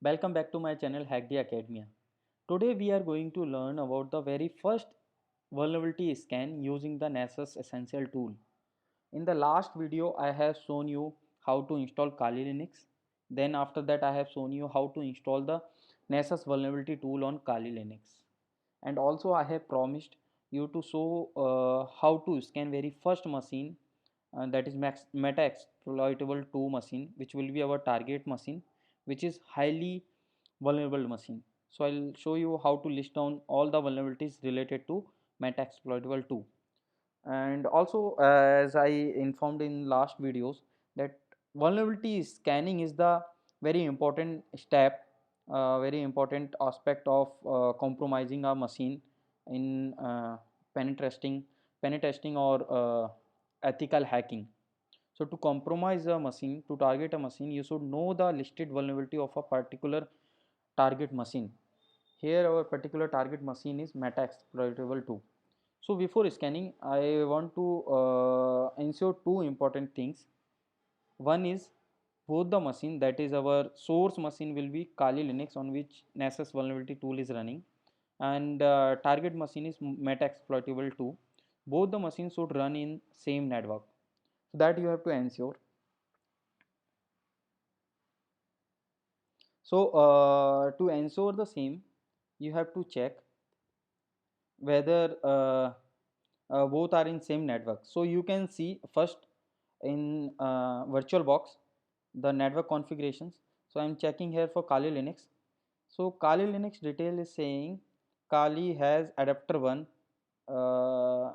Welcome back to my channel Hack the Academia. Today we are going to learn about the very first vulnerability scan using the Nessus Essential tool. In the last video I have shown you how to install Kali Linux. Then after that I have shown you how to install the Nessus vulnerability tool on Kali Linux. And also I have promised you to show how to scan very first machine, that is meta exploitable 2 machine, which will be our target machine, which is highly vulnerable machine. So I'll show you how to list down all the vulnerabilities related to meta exploitable 2. And also, as I informed in last videos, that vulnerability scanning is the very important step, very important aspect of compromising a machine in pen testing or ethical hacking. So to compromise a machine, to target a machine, you should know the listed vulnerability of a particular target machine. Here our particular target machine is meta exploitable 2. So before scanning, I want to ensure two important things. One is both the machine, that is our source machine, will be Kali Linux on which Nessus vulnerability tool is running, and target machine is meta exploitable 2. Both the machines should run in same network. So that you have to ensure. So to ensure the same, you have to check whether both are in same network. So you can see first in VirtualBox the network configurations. So I'm checking here for Kali Linux. So Kali Linux detail is saying Kali has adapter 1,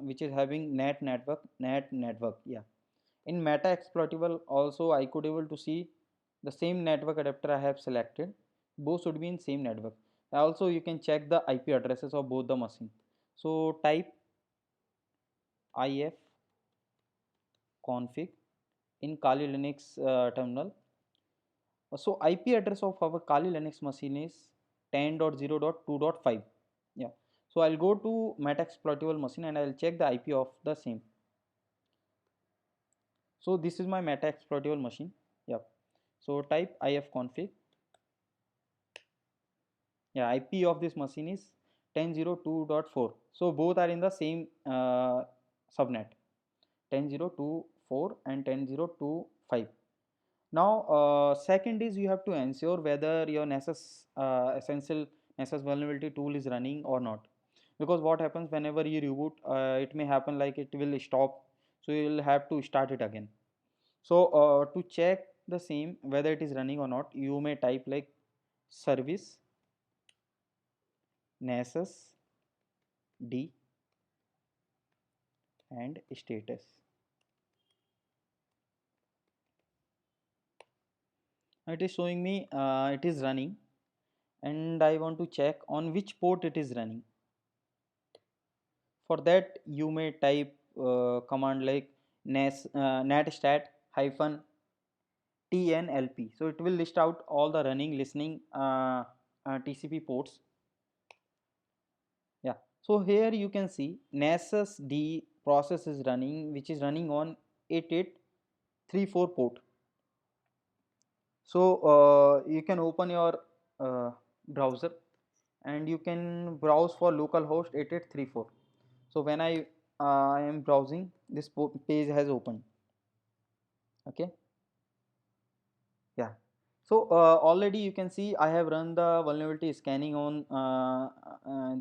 which is having net network. Yeah, in meta exploitable also I could able to see the same network adapter I have selected. Both should be in same network. Also you can check the IP addresses of both the machine. So type if config in Kali Linux terminal. So IP address of our Kali Linux machine is 10.0.2.5. Yeah. So I'll go to meta exploitable machine and I'll check the IP of the same. So this is my meta exploitable machine. Yeah. So type ifconfig. Yeah, IP of this machine is 10.0.2.4. So both are in the same subnet, 10.0.2.4 and 10.0.2.5. Now second is you have to ensure whether your Nessus essential Nessus vulnerability tool is running or not, because what happens whenever you reboot, it may happen like it will stop, so you will have to start it again. So to check the same whether it is running or not, you may type like service Nessus D and status. It is showing me it is running, and I want to check on which port it is running. For that you may type command like netstat hyphen tnlp. So it will list out all the running listening TCP ports. Yeah, so here you can see Nessus D process is running, which is running on 8834 port. So you can open your browser and you can browse for localhost 8834. So when I am browsing, this page has opened. Okay. Yeah. So already you can see I have run the vulnerability scanning on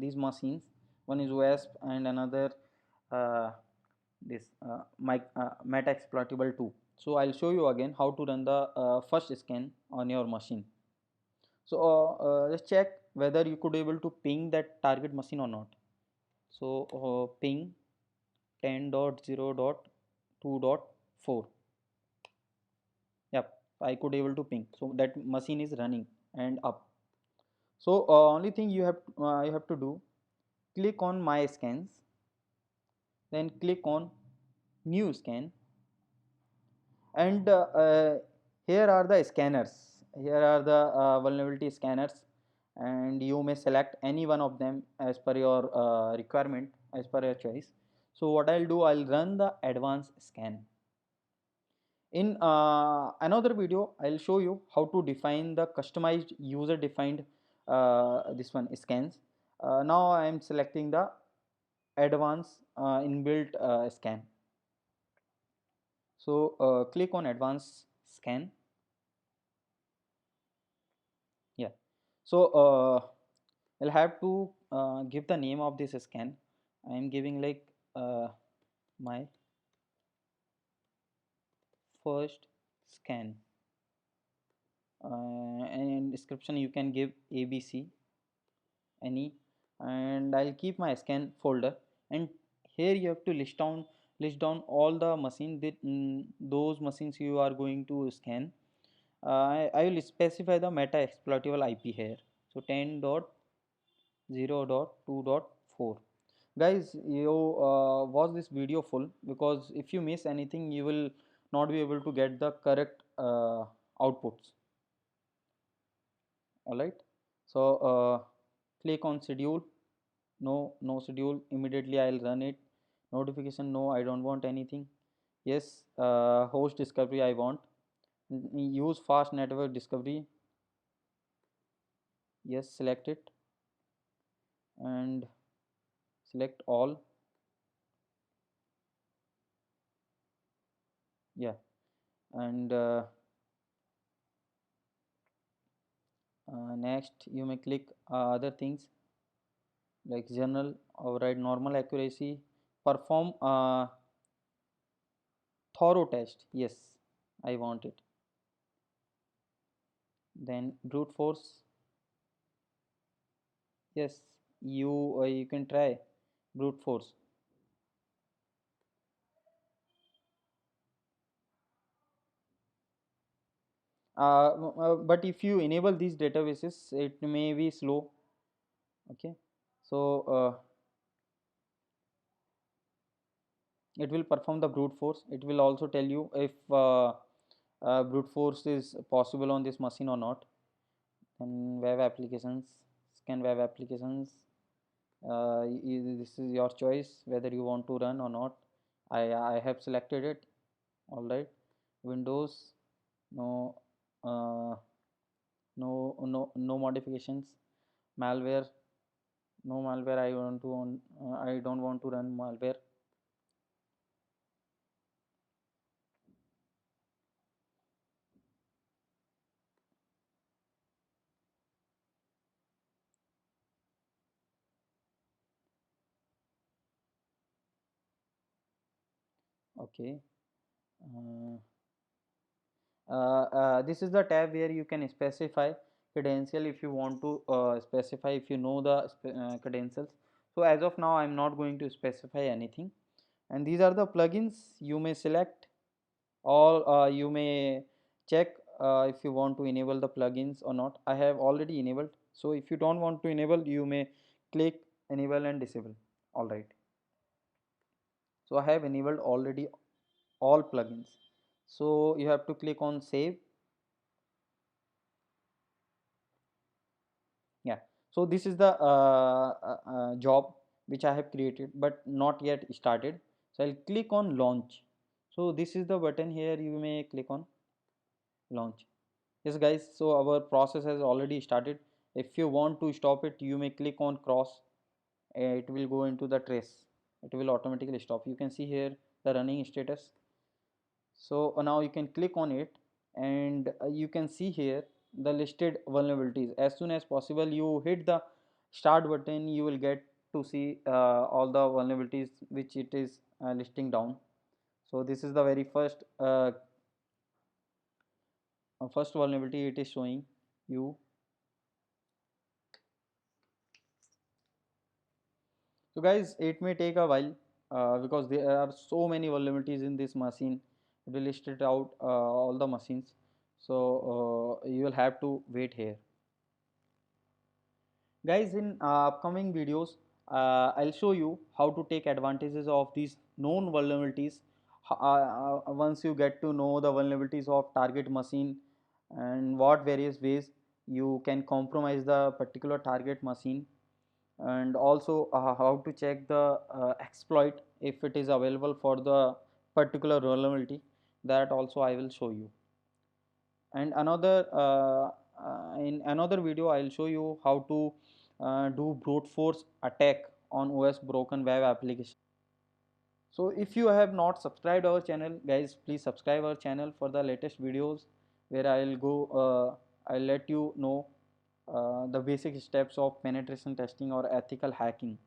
these machines. One is WASP and another uh, this meta exploitable 2. So I'll show you again how to run the first scan on your machine. So just check whether you could able to ping that target machine or not. So ping 10.0.2.4. Yep, I could able to ping. So that machine is running and up. So only thing you have to do, click on my scans, then click on new scan, and here are the scanners. Here are the vulnerability scanners, and you may select any one of them as per your requirement, as per your choice. So what I'll do, I'll run the advanced scan. In another video I'll show you how to define the customized user defined this one scans. Now I am selecting the advanced inbuilt scan. So click on advanced scan. Yeah, so I'll have to give the name of this scan. I am giving like my first scan, and in description you can give ABC any, and I'll keep my scan folder. And here you have to list down all the machine that those machines you are going to scan. I will specify the meta exploitable IP here. So 10.0.2.4. Guys, you watch this video full, because if you miss anything you will not be able to get the correct outputs. All right, so click on schedule. No schedule, immediately I'll run it. Notification, no, I don't want anything. Yes, host discovery I want. Use fast network discovery, yes, select it and select all. Yeah, and next you may click other things like general, override normal accuracy, perform thorough test, yes, I want it. Then brute force, yes, you can try brute force. But if you enable these databases it may be slow. Okay, so it will perform the brute force. It will also tell you if brute force is possible on this machine or not. And web applications, scan web applications, this is your choice whether you want to run or not. I have selected it. All right, Windows, no, uh, no modifications. Malware, no malware, I don't want to run malware. Okay, uh, this is the tab where you can specify credential if you want to specify, if you know the credentials. So as of now I'm not going to specify anything. And these are the plugins you may select, or you may check if you want to enable the plugins or not. I have already enabled, so if you don't want to enable you may click enable and disable. All right, so I have enabled already all plugins. So you have to click on save. Yeah, so this is the job which I have created but not yet started. So I'll click on launch. So this is the button here, you may click on launch. Yes guys, so our process has already started. If you want to stop it you may click on cross. It will go into the trace, it will automatically stop. You can see here the running status. So now you can click on it, and you can see here the listed vulnerabilities. As soon as possible you hit the start button, you will get to see all the vulnerabilities which it is listing down. So this is the very first vulnerability it is showing you. So guys, it may take a while because there are so many vulnerabilities in this machine. It will list it out all the machines. So you will have to wait here. Guys, in upcoming videos I'll show you how to take advantages of these known vulnerabilities. Once you get to know the vulnerabilities of target machine and what various ways you can compromise the particular target machine, and also how to check the exploit if it is available for the particular vulnerability. that also I will show you. And in another video I'll show you how to do brute force attack on OS broken web application. So if you have not subscribed our channel, guys, please subscribe our channel for the latest videos, where I'll let you know the basic steps of penetration testing or ethical hacking.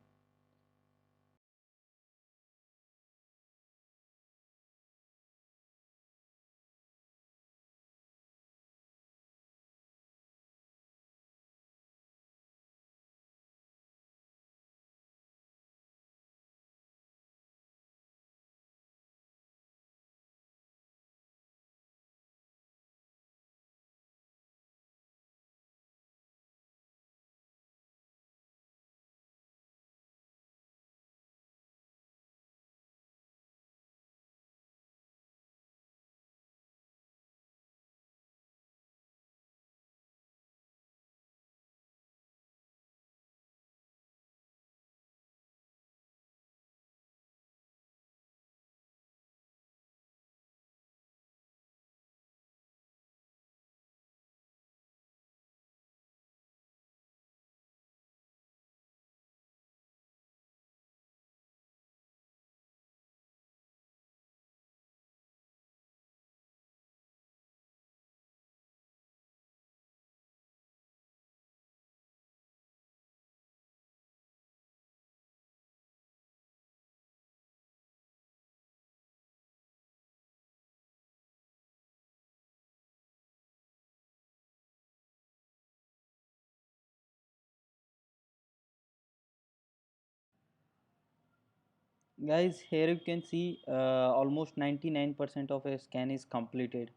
Guys, here you can see almost 99% of a scan is completed.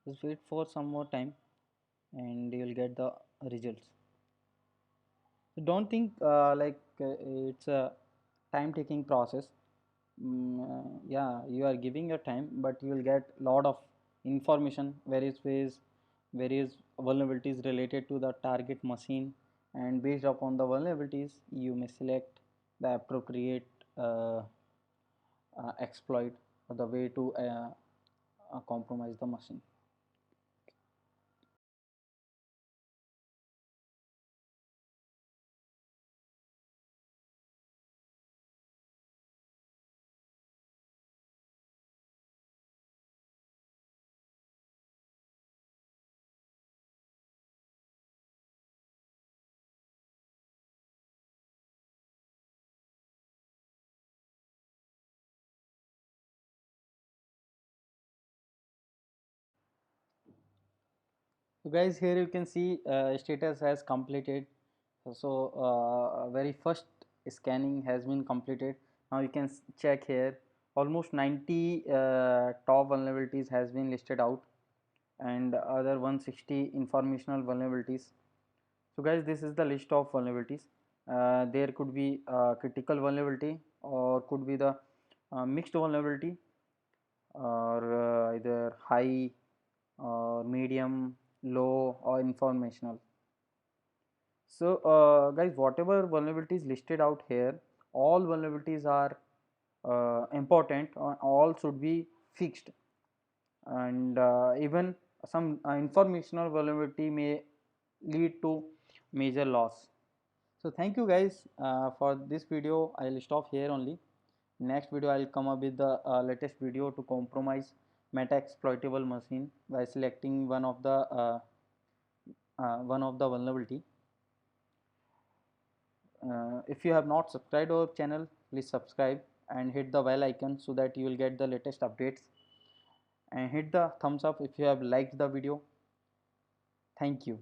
Just wait for some more time and you will get the results. So don't think it's a time taking process. Yeah, you are giving your time, but you will get lot of information, various ways, various vulnerabilities related to the target machine, and based upon the vulnerabilities you may select the appropriate exploit or the way to compromise the machine. So guys, here you can see status has completed. So very first scanning has been completed. Now you can check here, almost 90 top vulnerabilities has been listed out, and other 160 informational vulnerabilities. So guys, this is the list of vulnerabilities. There could be critical vulnerability, or could be the mixed vulnerability, or either high or medium, low, or informational. So guys, whatever vulnerabilities listed out here, all vulnerabilities are important, all should be fixed, and even some informational vulnerability may lead to major loss. So thank you guys for this video. I'll stop here only. Next video I'll come up with the latest video to compromise meta exploitable machine by selecting one of the vulnerability. If you have not subscribed our channel, please subscribe and hit the bell icon so that you will get the latest updates, and hit the thumbs up if you have liked the video. Thank you.